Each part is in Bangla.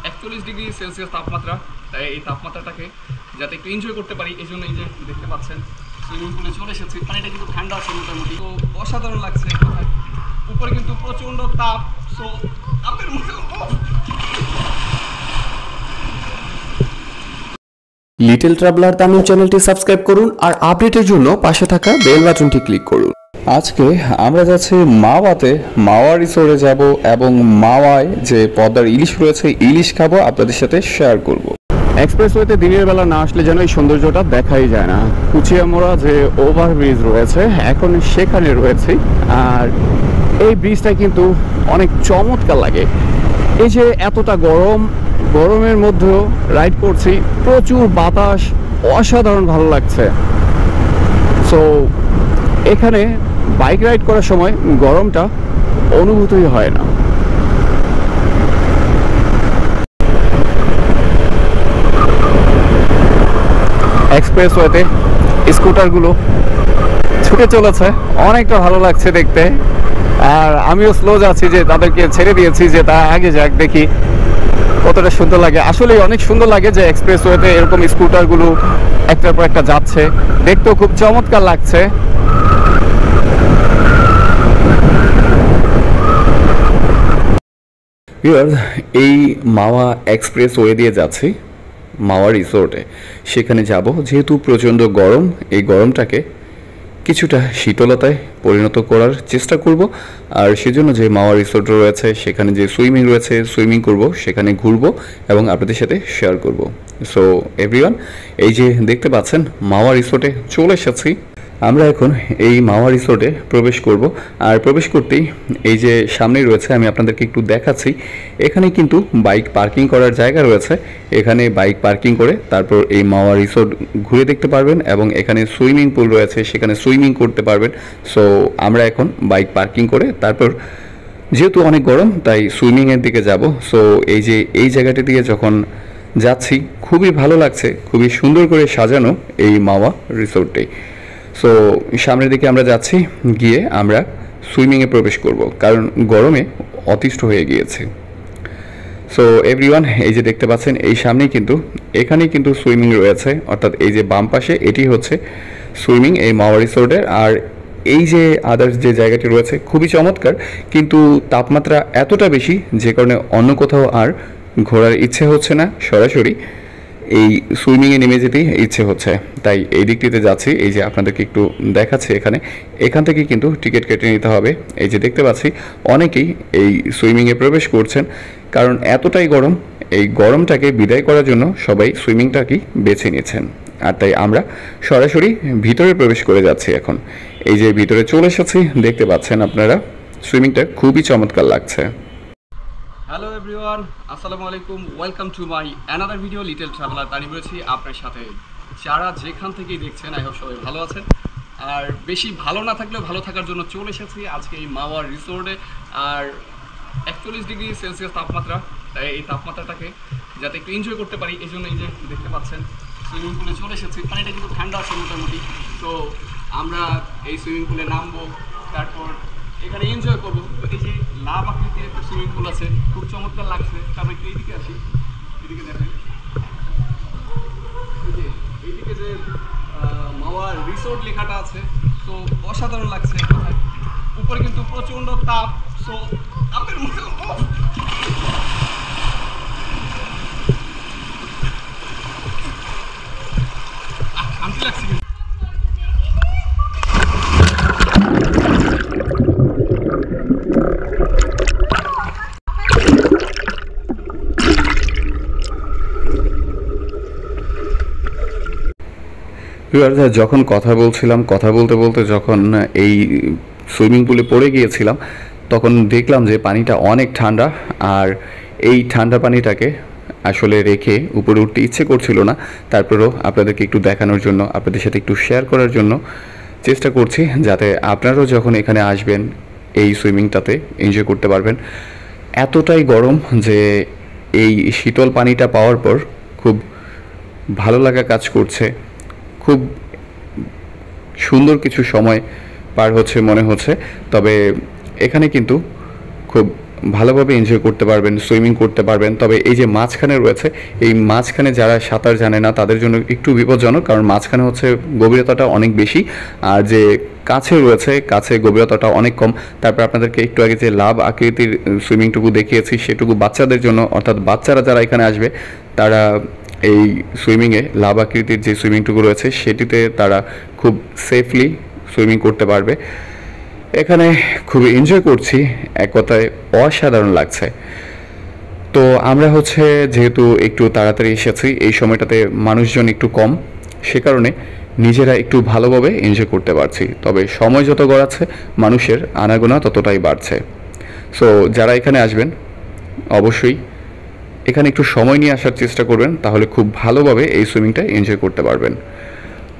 41 ডিগ্রি সেলসিয়াস তাপমাত্রা। তাই এই তাপমাত্রাটাকে যাতে একটু এনজয় করতে পারি এই জন্য এই যে দেখতে পাচ্ছেন সুইমিং পুলে চলে এসেছি। পানিটা কিন্তু ঠান্ডা আছে মোটামুটি, তো অসাধারণ লাগছে। উপরে কিন্তু প্রচণ্ড তাপ, সো তাপের মধ্যে লিটল ট্রাভেলার তামিম চ্যানেলটি সাবস্ক্রাইব করুন আর আপডেটের জন্য পাশে থাকা বেল বাটনটি ক্লিক করুন। আজকে আমরা যাচ্ছি মাওয়াতে, মাওয়া রিসোর্টে যাব এবং মাওয়ায় যে পদ্মার ইলিশ রয়েছে ইলিশ খাবো, আপনাদের সাথে শেয়ার করব। এক্সপ্রেসওয়েতে দিনের বেলা না আসলে যেন এই সৌন্দর্যটা দেখাই যায় না। কুচিয়ামোড়া যে ওভারব্রিজ রয়েছে এখন সেখানে রয়েছে, আর এই ব্রিজটা কিন্তু অনেক চমৎকার লাগে। এই যে এতটা গরমের মধ্যেও রাইড করছি, প্রচুর বাতাস, অসাধারণ ভালো লাগছে। সো এখানে বাইক রাইড করার সময় গরমটা অনুভূতই হয় না। এক্সপ্রেসওয়েতে স্কুটারগুলো ছুটে চলেছে, অনেকটা ভালো লাগছে দেখতে। আর আমিও স্লো যাচ্ছি, যে তাদেরকে ছেড়ে দিয়েছি যে তারা আগে যাক, দেখি কতটা সুন্দর লাগে। আসলে অনেক সুন্দর লাগে যে এক্সপ্রেসওয়েতে এরকম স্কুটারগুলো একটার পর একটা যাচ্ছে, দেখতেও খুব চমৎকার লাগছে। এই মাওয়া এক্সপ্রেসওয়ে দিয়ে যাচ্ছি মাওয়া রিসোর্টে, সেখানে যাব। যেহেতু প্রচণ্ড গরম, এই গরমটাকে কিছুটা শীতলতায় পরিণত করার চেষ্টা করব। আর সেজন্য যে মাওয়া রিসোর্ট রয়েছে সেখানে যে সুইমিং রয়েছে, সুইমিং করব, সেখানে ঘুরবো এবং আপনাদের সাথে শেয়ার করব। সো এভরিওয়ান, এই যে দেখতে পাচ্ছেন মাওয়া রিসোর্টে চলে এসেছি। আমরা এখন এই মাওয়া রিসোর্টে প্রবেশ করব। আর প্রবেশ করতেই এই যে সামনেই রয়েছে, আমি আপনাদেরকে একটু দেখাচ্ছি, এখানে কিন্তু বাইক পার্কিং করার জায়গা রয়েছে। এখানে বাইক পার্কিং করে তারপর এই মাওয়া রিসোর্ট ঘুরে দেখতে পারবেন এবং এখানে সুইমিং পুল রয়েছে, সেখানে সুইমিং করতে পারবেন। সো আমরা এখন বাইক পার্কিং করে তারপর, যেহেতু অনেক গরম তাই সুইমিংয়ের দিকে যাব। সো এই যে এই জায়গাটি দিয়ে যখন যাচ্ছি, খুবই ভালো লাগছে, খুবই সুন্দর করে সাজানো এই মাওয়া রিসোর্টটি। সো সামনের দিকে আমরা যাচ্ছি, গিয়ে আমরা সুইমিংয়ে প্রবেশ করব, কারণ গরমে অতিষ্ঠ হয়ে গিয়েছে। সো এভরিওয়ান, এই যে দেখতে পাচ্ছেন এই সামনেই কিন্তু, এখানেই কিন্তু সুইমিং রয়েছে, অর্থাৎ এই যে বাম পাশে এটি হচ্ছে সুইমিং এই মাওয়া রিসোর্টের। আর এই যে আদার্স যে জায়গাটি রয়েছে খুবই চমৎকার, কিন্তু তাপমাত্রা এতটা বেশি যে কারণে অন্য কোথাও আর ঘোরার ইচ্ছে হচ্ছে না, সরাসরি এই সুইমিংয়ে নেমে যেতেই ইচ্ছে হচ্ছে। তাই এই দিকটিতে যাচ্ছি। এই যে আপনাদেরকে একটু দেখাচ্ছি, এখান থেকে কিন্তু টিকিট কেটে নিতে হবে। এই যে দেখতে পাচ্ছি অনেকেই এই সুইমিংয়ে প্রবেশ করছেন, কারণ এতটাই গরম, এই গরমটাকে বিদায় করার জন্য সবাই সুইমিংটাকেই বেছে নিয়েছেন। আর তাই আমরা সরাসরি ভিতরে প্রবেশ করে যাচ্ছি এখন। এই যে ভিতরে চলে এসেছি, দেখতে পাচ্ছেন আপনারা সুইমিংটা খুবই চমৎকার লাগছে। হ্যালো এভরিওয়ান, আসসালামু আলাইকুম, welcome to my another video little traveller. তারিফ রয়েছি আপনার সাথে, যারা যেখান থেকেই দেখছেন আই হোপ সবাই ভালো আছেন। আর বেশি ভালো না থাকলেও ভালো থাকার জন্য চলে এসেছি আজকে এই মাওয়া রিসোর্টে। আর 41 ডিগ্রি সেলসিয়াস তাপমাত্রা। তাই এই তাপমাত্রাটাকে যাতে একটু এনজয় করতে পারি এই জন্য এই যে দেখতে পাচ্ছেন সুইমিং পুলে চলে এসেছি। পানিটা কিন্তু ঠান্ডা আছে মোটামুটি, তো আমরা এই সুইমিং পুলে নামবো, তারপর এখানে এনজয় করবো। তো এই যে লাভ আকৃতির একটা সুইমিং পুল আছে, খুব চমৎকার লাগছে। তারপর একটু এইদিকে আসি, এদিকে দেখেন, এই যে এইদিকে যে মাওয়া রিসোর্ট লেখাটা আছে, তো অসাধারণ লাগছে। উপরে কিন্তু প্রচণ্ড তাপ, সো তাপের মধ্যে শান্তি লাগছে। যখন কথা বলছিলাম, কথা বলতে বলতে যখন এই সুইমিং পুলে পড়ে গিয়েছিলাম, তখন দেখলাম যে পানিটা অনেক ঠান্ডা। আর এই ঠান্ডা পানিটাকে আসলে রেখে উপরে উঠতে ইচ্ছে করছিল না। তারপরেও আপনাদেরকে একটু দেখানোর জন্য, আপনাদের সাথে একটু শেয়ার করার জন্য চেষ্টা করছি, যাতে আপনারাও যখন এখানে আসবেন এই সুইমিংটাতে এনজয় করতে পারবেন। এতটাই গরম যে এই শীতল পানিটা পাওয়ার পর খুব ভালো লাগা কাজ করছে, খুব সুন্দর কিছু সময় পার হচ্ছে মনে হচ্ছে। তবে এখানে কিন্তু খুব ভালোভাবে এনজয় করতে পারবেন, সুইমিং করতে পারবেন। তবে এই যে মাঝখানে রয়েছে, এই মাঝখানে যারা সাঁতার জানে না তাদের জন্য একটু বিপজ্জনক, কারণ মাঝখানে হচ্ছে গভীরতাটা অনেক বেশি, আর যে কাছে রয়েছে কাছে গভীরতাটা অনেক কম। তারপর আপনাদেরকে একটু আগে যে লাভ আকৃতির সুইমিংটুকু দেখিয়েছি সেটুকু বাচ্চাদের জন্য, অর্থাৎ বাচ্চারা যারা এখানে আসবে তারা এই সুইমিংয়ে লাভ আকৃতির যে সুইমিংটুকু রয়েছে সেটিতে তারা খুব সেফলি সুইমিং করতে পারবে। এখানে খুব এনজয় করছি, এক কথায় অসাধারণ লাগছে। তো আমরা হচ্ছে যেহেতু একটু তাড়াতাড়ি এসেছি, এই সময়টাতে মানুষজন একটু কম, সে কারণে নিজেরা একটু ভালোভাবে এনজয় করতে পারছি। তবে সময় যত গড়াচ্ছে মানুষের আনাগোনা ততটাই বাড়ছে। সো যারা এখানে আসবেন অবশ্যই এখানে একটু সময় নিয়ে আসার চেষ্টা করবেন, তাহলে খুব ভালোভাবে এই সুইমিংটা এনজয় করতে পারবেন।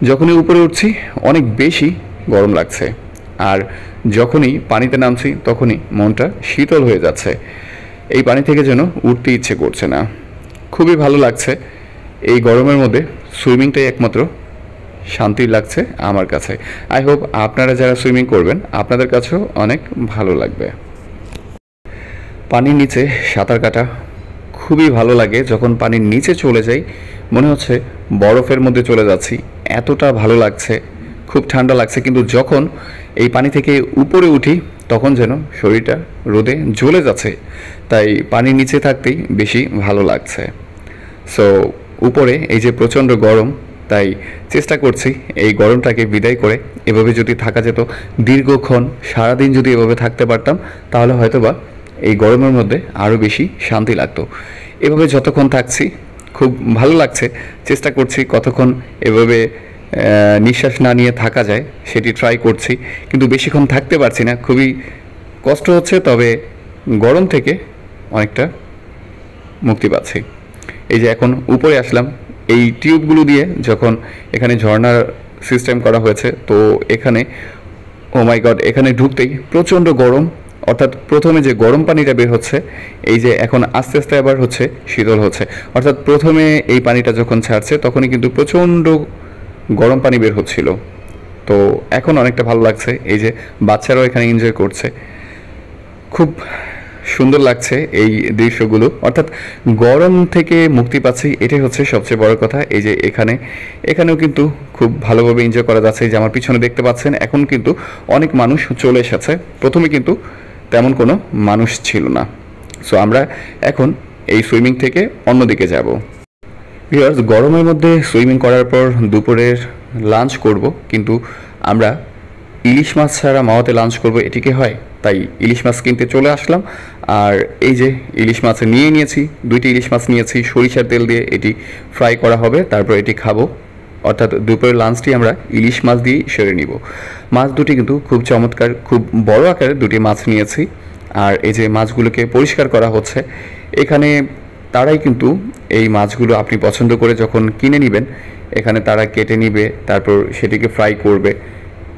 যখনই উপরে উঠছি অনেক বেশি গরম লাগছে, আর যখনই পানিতে নামছি তখনই মনটা শীতল হয়ে যাচ্ছে। এই পানি থেকে যেন উঠতে ইচ্ছে করছে না। খুবই ভালো লাগছে। এই গরমের মধ্যে সুইমিংটাই একমাত্র শান্তির লাগছে আমার কাছে। আই হোপ আপনারা যারা সুইমিং করবেন আপনাদের কাছেও অনেক ভালো লাগবে। পানির নিচে সাঁতার কাটা খুবই ভালো লাগে। যখন পানির নিচে চলে যাই মনে হচ্ছে বরফের মধ্যে চলে যাচ্ছি, এতটা ভালো লাগছে, খুব ঠান্ডা লাগছে। কিন্তু যখন এই পানি থেকে উপরে উঠি তখন যেন শরীরটা রোদে জ্বলে যাচ্ছে, তাই পানির নিচে থাকতেই বেশি ভালো লাগছে। সো উপরে এই যে প্রচণ্ড গরম, তাই চেষ্টা করছি এই গরমটাকে বিদায় করে এভাবে যদি থাকা যেত দীর্ঘক্ষণ, সারাদিন যদি এভাবে থাকতে পারতাম তাহলে হয়তোবা এই গরমের মধ্যে আরও বেশি শান্তি লাগতো। এভাবে যতক্ষণ থাকছি খুব ভালো লাগছে। চেষ্টা করছি কতক্ষণ এভাবে নিঃশ্বাস না নিয়ে থাকা যায় সেটি ট্রাই করছি, কিন্তু বেশিক্ষণ থাকতে পারছি না, খুবই কষ্ট হচ্ছে। তবে গরম থেকে অনেকটা মুক্তি পাচ্ছি। এই যে এখন উপরে আসলাম, এই টিউবগুলো দিয়ে যখন এখানে ঝর্ণার সিস্টেম করা হয়েছে, তো এখানে ও মাই গড, এখানে ঢুকতেই প্রচণ্ড গরম। অর্থাৎ প্রথমে যে গরম পানিটা বের হচ্ছে, এই যে এখন আস্তে আস্তে আবার হচ্ছে শীতল হচ্ছে। অর্থাৎ প্রথমে এই পানিটা যখন ছাড়ছে তখনই কিন্তু প্রচণ্ড গরম পানি বের হচ্ছিল। তো এখন অনেকটা ভালো লাগছে। এই যে বাচ্চারাও এখানে এনজয় করছে, খুব সুন্দর লাগছে এই দৃশ্যগুলো। অর্থাৎ গরম থেকে মুক্তি পাচ্ছি, এটাই হচ্ছে সবচেয়ে বড় কথা। এই যে এখানেও কিন্তু খুব ভালোভাবে এনজয় করা যাচ্ছে। এই যে আমার পিছনে দেখতে পাচ্ছেন এখন কিন্তু অনেক মানুষ চলে এসেছে, প্রথমে কিন্তু তেমন কোনো মানুষ ছিল না। সো আমরা এখন এই সুইমিং থেকে অন্যদিকে যাব। ভিউয়ার্স, গরমের মধ্যে সুইমিং করার পর দুপুরের লাঞ্চ করব, কিন্তু আমরা ইলিশ মাছ ছাড়া মাওয়াতে লাঞ্চ করব এটিকে হয়, তাই ইলিশ মাছ কিনতে চলে আসলাম। আর এই যে ইলিশ মাছ নিয়েছি, 2টি ইলিশ মাছ নিয়েছি, সরিষার তেল দিয়ে এটি ফ্রাই করা হবে, তারপর এটি খাবো। অর্থাৎ দুপুরের লাঞ্চটি আমরা ইলিশ মাছ দিয়েই সেরে নিব। মাছ দুটি কিন্তু খুব চমৎকার, খুব বড় আকারের 2টি মাছ নিয়েছি। আর এই যে মাছগুলোকে পরিষ্কার করা হচ্ছে, এখানে তারাই কিন্তু এই মাছগুলো আপনি পছন্দ করে যখন কিনে নেবেন এখানে তারা কেটে নিবে, তারপর সেটিকে ফ্রাই করবে।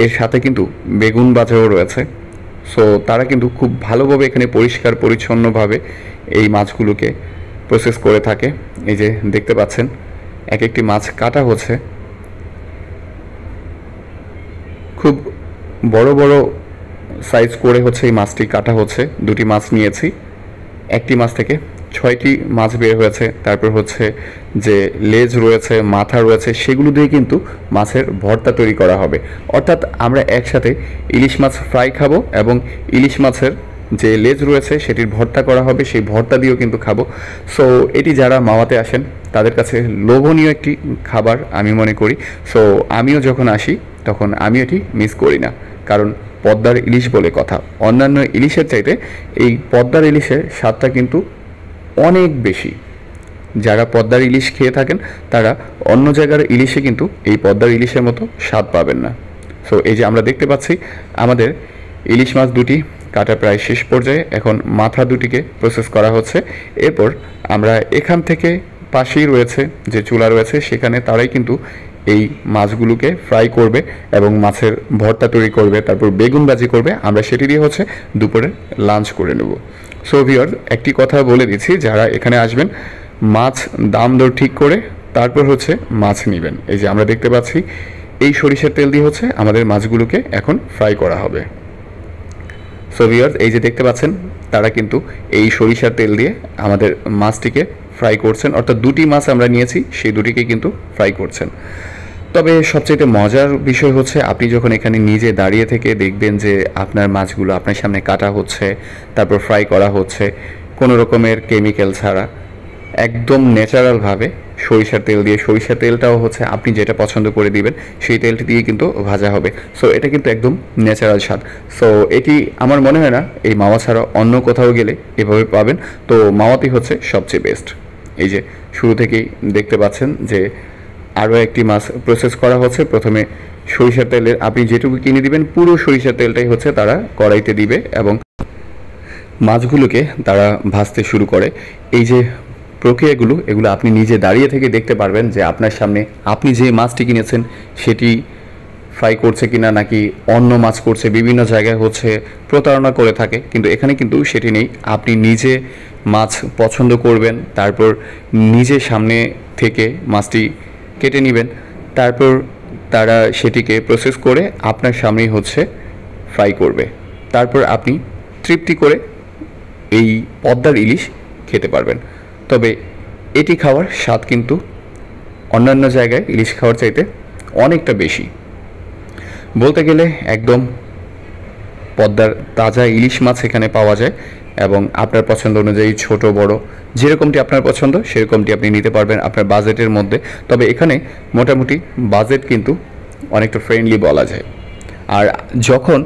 এর সাথে কিন্তু বেগুন ভাজাও রয়েছে। সো তারা কিন্তু খুব ভালোভাবে এখানে পরিষ্কার পরিচ্ছন্নভাবে এই মাছগুলোকে প্রসেস করে থাকে। এই যে দেখতে পাচ্ছেন এক একটি মাছ কাটা হচ্ছে, খুব বড় বড় সাইজ করে হচ্ছে এই মাছটি কাটা হচ্ছে। 2টি মাছ নিয়েছি, একটি মাছ থেকে 6টি মাছ বের হয়েছে। তারপর হচ্ছে যে লেজ রয়েছে, মাথা রয়েছে, সেগুলো দিয়ে কিন্তু মাছের ভর্তা তৈরি করা হবে। অর্থাৎ আমরা একসাথে ইলিশ মাছ ফ্রাই খাবো এবং ইলিশ মাছের যে লেজ রয়েছে সেটির ভর্তা করা হবে, সেই ভর্তা দিয়েও কিন্তু খাবো। সো এটি যারা মাওয়াতে আসেন তাদের কাছে লোভনীয় একটি খাবার আমি মনে করি। সো আমিও যখন আসি তখন আমি এটি মিস করি না, কারণ পদ্মার ইলিশ বলে কথা। অন্যান্য ইলিশের চাইতে এই পদ্মার ইলিশের স্বাদটা কিন্তু অনেক বেশি। যারা পদ্মার ইলিশ খেয়ে থাকেন তারা অন্য জায়গার ইলিশে কিন্তু এই পদ্মার ইলিশের মতো স্বাদ পাবেন না। সো এই যে আমরা দেখতে পাচ্ছি আমাদের ইলিশ মাছ 2টি কাটা প্রায় শেষ পর্যায়ে, এখন মাথা 2টিকে প্রসেস করা হচ্ছে। এরপর আমরা এখান থেকে পাশেই রয়েছে যে চুলা রয়েছে সেখানে তারাই কিন্তু এই মাছগুলোকে ফ্রাই করবে এবং মাছের ভর্তা তৈরি করবে, তারপর বেগুন ভাজি করবে। আমরা সেটি দিয়ে হচ্ছে দুপুরে লাঞ্চ করে নেব। সো ভিউয়ার্স, একটি কথা বলে দিচ্ছি, যারা এখানে আসবেন মাছ দাম দর ঠিক করে তারপর হচ্ছে মাছ নেবেন। এই যে আমরা দেখতে পাচ্ছি এই সরিষার তেল দিয়ে হচ্ছে আমাদের মাছগুলোকে এখন ফ্রাই করা হবে। সো ভিউয়ার্স, এই যে দেখতে পাচ্ছেন তারা কিন্তু এই সরিষার তেল দিয়ে আমাদের মাছটিকে ফ্রাই করছেন, অর্থাৎ দুটি মাছ আমরা নিয়েছি, সেই দুটিকে কিন্তু ফ্রাই করছেন। তবে সবচেয়ে মজার বিষয় হচ্ছে আপনি যখন এখানে নিজে দাঁড়িয়ে থেকে দেখবেন যে আপনার মাছগুলো আপনার সামনে কাটা হচ্ছে, তারপর ফ্রাই করা হচ্ছে কোনো রকমের কেমিক্যাল ছাড়া, একদম ন্যাচারালভাবে সরিষার তেল দিয়ে। সরিষার তেলটাও হচ্ছে আপনি যেটা পছন্দ করে দিবেন সেই তেলটি দিয়ে কিন্তু ভাজা হবে। সো এটা কিন্তু একদম ন্যাচারাল স্বাদ। সো এটি আমার মনে হয় না এই মাওয়া ছাড়া অন্য কোথাও গেলে এভাবে পাবেন। তো মাওয়াতেই হচ্ছে সবচেয়ে বেস্ট। এই যে শুরু থেকেই দেখতে পাচ্ছেন যে আরও একটি মাছ প্রসেস করা হচ্ছে। প্রথমে সরিষার তেলের আপনি যেটুকু কিনে দিবেন পুরো সরিষার তেলটাই হচ্ছে তারা কড়াইতে দিবে এবং মাছগুলোকে তারা ভাজতে শুরু করে। এই যে প্রক্রিয়াগুলো, এগুলো আপনি নিজে দাঁড়িয়ে থেকে দেখতে পারবেন যে আপনার সামনে আপনি যে মাছটি কিনেছেন সেটি ফ্রাই করছে কিনা, নাকি অন্য মাছ করছে। বিভিন্ন জায়গায় হচ্ছে প্রতারণা করে থাকে, কিন্তু এখানে কিন্তু সেটি নেই। আপনি নিজে মাছ পছন্দ করবেন, তারপর নিজে সামনে থেকে মাছটি কেটে নেবেন, তারপর তারা সেটিকে প্রসেস করে আপনার সামনেই হচ্ছে ফ্রাই করবে। তারপর আপনি তৃপ্তি করে এই পদ্মার ইলিশ খেতে পারবেন। তবে এটি খাওয়ার স্বাদ কিন্তু অন্যান্য জায়গায় ইলিশ খাওয়ার চাইতে অনেকটা বেশি। বলতে গেলে একদম পদ্মার তাজা ইলিশ মাছ এখানে পাওয়া যায় এবং আপনার পছন্দ অনুযায়ী ছোট বড় যেরকমটি আপনার পছন্দ সেরকমটি আপনি নিতে পারবেন আপনার বাজেটের মধ্যে। তবে এখানে মোটামুটি বাজেট কিন্তু অনেকটা ফ্রেন্ডলি বলা যায়। আর যখন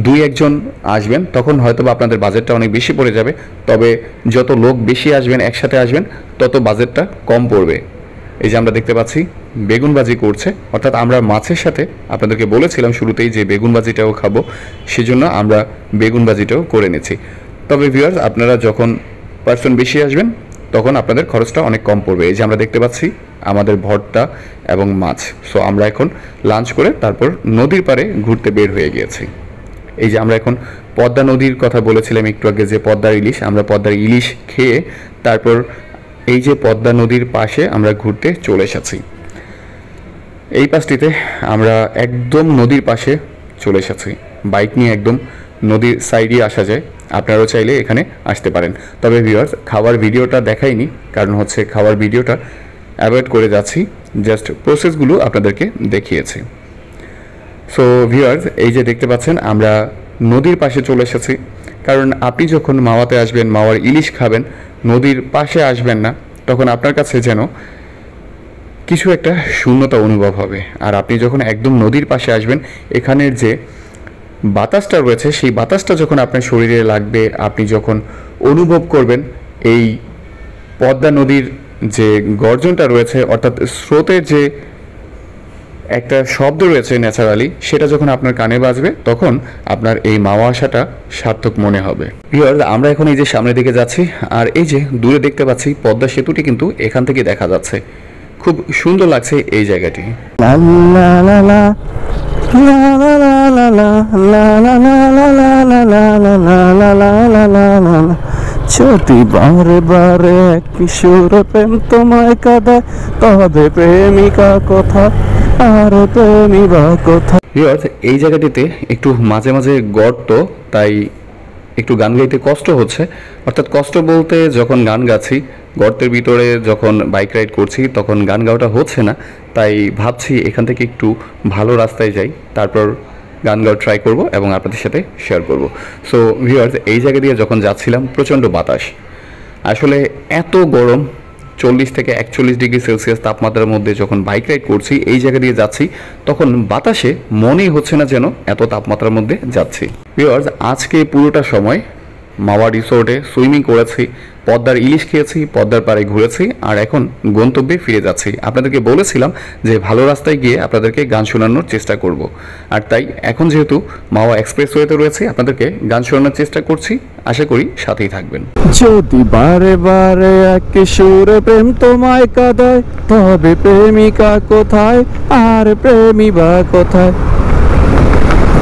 দুই একজন আসবেন তখন হয়তো বা আপনাদের বাজেটটা অনেক বেশি পড়ে যাবে। তবে যত লোক বেশি আসবেন, একসাথে আসবেন, তত বাজেটটা কম পড়বে। এই যে আমরা দেখতে পাচ্ছি বেগুন ভাজি করছে, অর্থাৎ আমরা মাছের সাথে আপনাদেরকে বলেছিলাম শুরুতেই যে বেগুন ভাজিটাও খাবো, সেজন্য আমরা বেগুন ভাজিটাও করে নিচ্ছি। তবে ভিউয়ার্স, আপনারা যখন পার্সন বেশি আসবেন তখন আপনাদের খরচটা অনেক কম পড়বে। এই যে আমরা দেখতে পাচ্ছি আমাদের ভর্তা এবং মাছ। সো আমরা এখন লাঞ্চ করে তারপর নদীর পাড়ে ঘুরতে বের হয়ে গিয়েছি। এই যে আমরা এখন পদ্মা নদীর কথা বলেছিলাম একটু আগে, যে পদ্মার ইলিশ, আমরা পদ্মার ইলিশ খেয়ে তারপর এই যে পদ্মা নদীর পাশে আমরা ঘুরতে চলে এসেছি। এই পাশটিতে আমরা একদম নদীর পাশে চলে এসেছি। বাইক নিয়ে একদম নদীর সাইডে আসা যায়, আপনারাও চাইলে এখানে আসতে পারেন। তবে ভিউয়ার্স, খাওয়ার ভিডিওটা দেখাইনি, কারণ হচ্ছে খাওয়ার ভিডিওটা অ্যাভয়েড করে যাচ্ছি, জাস্ট প্রসেসগুলো আপনাদেরকে দেখিয়েছি। সো ভিউয়ার্স, এই যে দেখতে পাচ্ছেন আমরা নদীর পাশে চলে এসেছি। কারণ আপনি যখন মাওয়াতে আসবেন, মাওয়ার ইলিশ খাবেন, নদীর পাশে আসবেন না, তখন আপনার কাছে যেন কিছু একটা শূন্যতা অনুভব হবে। আর আপনি যখন একদম নদীর পাশে আসবেন, এখানের যে বাতাসটা রয়েছে সেই বাতাসটা যখন আপনার শরীরে লাগবে, আপনি যখন অনুভব করবেন এই পদ্মা নদীর যে গর্জনটা রয়েছে, অর্থাৎ স্রোতের যে একটা শব্দ রয়েছে ন্যাচারালি, সেটা যখন আপনার কানে বাজবে তখন আপনার এই মাওয়া আসাটা সার্থক মনে হবে। ভিউয়ার্স, আমরা এখন এই যে সামনের দিকে যাচ্ছি, আর এই যে দূরে দেখতে পাচ্ছি পদ্মা সেতুটি কিন্তু এখান থেকে দেখা যাচ্ছে। খুব সুন্দর লাগছে এই জায়গাটি। যদি বারে বারে কিশোর প্রেম তোমায় কাঁদায়, তবে প্রেমিকা কোথা আর প্রেমিকা কোথা। ভিউয়ার্স, এই জায়গাটিতে একটু মাঝে মাঝে গর্ত, তাই একটু গান গাইতে কষ্ট হচ্ছে। অর্থাৎ কষ্ট বলতে, যখন গান গাচ্ছি গর্তের ভিতরে যখন বাইক রাইড করছি তখন গান গাওয়াটা হচ্ছে না, তাই ভাবছি এখান থেকে একটু ভালো রাস্তায় যাই, তারপর গান গাওয়া ট্রাই করব এবং আপনাদের সাথে শেয়ার করব। সো ভিউয়ার্স, এই জায়গা দিয়ে যখন যাচ্ছিলাম প্রচণ্ড বাতাস, আসলে এত গরম, 40 থেকে 41 ডিগ্রি সেলসিয়াস তাপমাত্রার মধ্যে যখন বাইক রাইড করছি, এই জায়গা দিয়ে যাচ্ছি, তখন বাতাসে মনেই হচ্ছে না যেন এত তাপমাত্রার মধ্যে যাচ্ছি। ভিউয়ার্স, আজকে পুরোটা সময় মাওয়া রিসোর্টে সুইমিং করেছি, পদ্মার ইলিশ খেয়েছি, পদ্মার পাড়ে ঘুরেছি, আর এখন গন্তব্যে ফিরে যাচ্ছি। আপনাদেরকে বলেছিলাম যে ভালো রাস্তায় গিয়ে আপনাদেরকে গান শোনানোর চেষ্টা করব, আর তাই এখন যেহেতু মাওয়া এক্সপ্রেসওয়েতে রয়েছে আপনাদেরকে গান শোনানোর চেষ্টা করছি। আশা করি সাথেই থাকবেন। যদি বারে বারে এক কিশোরে প্রেম তোমায় কাঁদায়, তবে প্রেমিকা কোথায় আর প্রেমিকা কোথায়।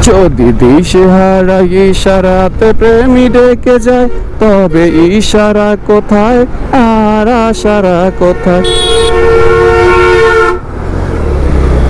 যদি দিশে হারাই ইশারাতে প্রেমী ডেকে যায়, তবে ইশারা কোথায় আর আশারা কোথায়।